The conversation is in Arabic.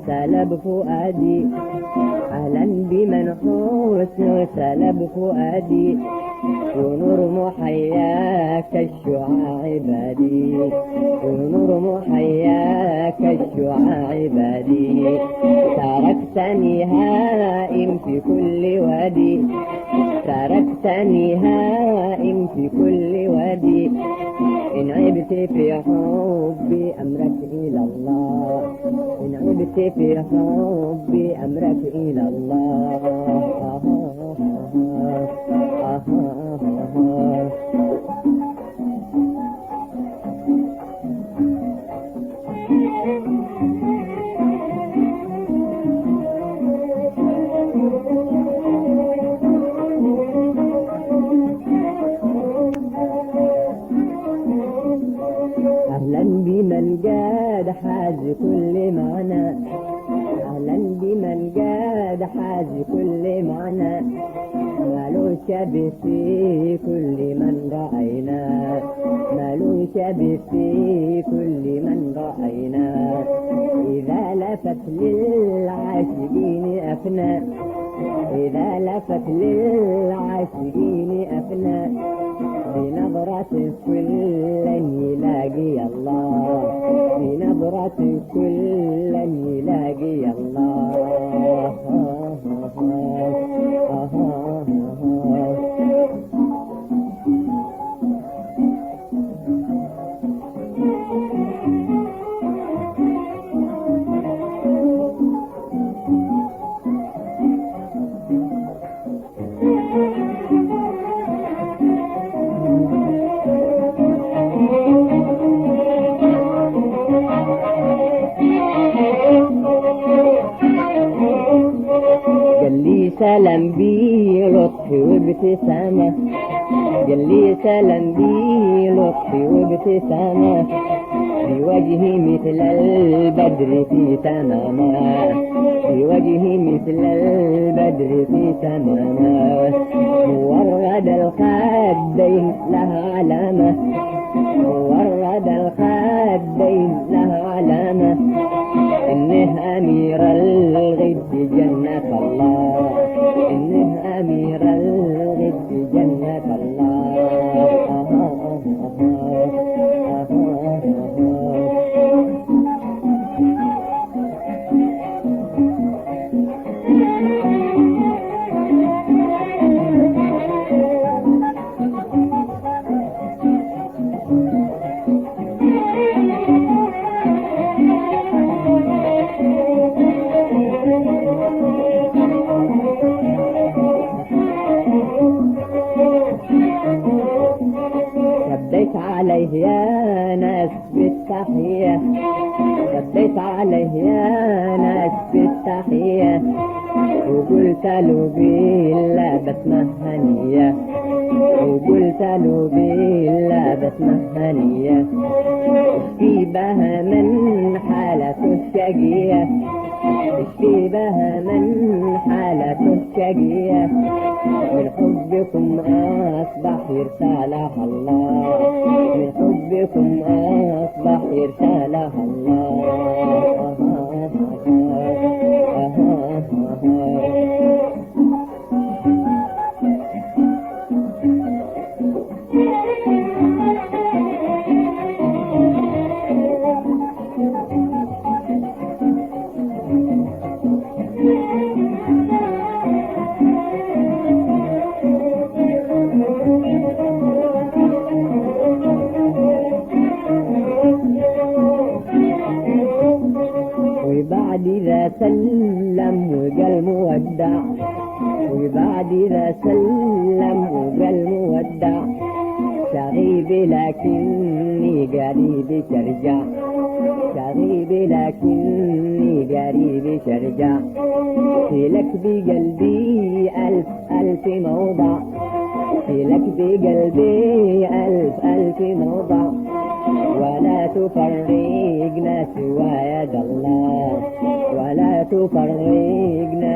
سلب فؤادي، أهلا بمن حسن سلب فؤادي، ونور محياك الشعاع عبادي، ونور محياك الشعاع عبادي. تركتني هائم في كل وادي، تركتني هائم في كل وادي، إن عبت في حبي أمرك إلى الله، إن عبت في حبي أمرك إلى الله. أهلا بمن قاد حاز كل معنى، أهلا بمن قاد حاز كل معنى، مالو شبه في كل من رأينا، مالو شبه في كل من رأينا. إذا لفت للعاشقين أفنى، إذا لفت للعاشقين أفنى، بنظرة كل يلاقي الله، بنظرة كل يلاقي الله. سلام بي لطف وابتسامة، قال لي سلام بي لطف وابتسامة، بوجهي مثل البدر في تمامه، بوجهي مثل البدر في تمامه. مورد الخدين لها علامة، مورد الخدين لها علامة، إنه أمير الغد جنة الله، إنه أمير الغد جنة الله. رديت عليه يا ناس بالتحية، رديت عليه يا ناس بالتحية، وقلت له بالله بسمة هنية، وقلت له بالله بسمة هنية. اشفي بها من حالته الشقية، اشفي بها من حالته الشقية، من حبكم أصبح يرسالها الله، من حبكم أصبح يرسالها الله. وبعد ذا سلم وقال مودع، وبعد ذا سلم وقال مودع، شغيبي لكني قريبي ترجع، شغيبي لكني قريبي ترجع. لك بقلبي ألف موضع، لك بقلبي ألف موضع، ولا تفرقنا سوى يد الله، ولا تفرقنا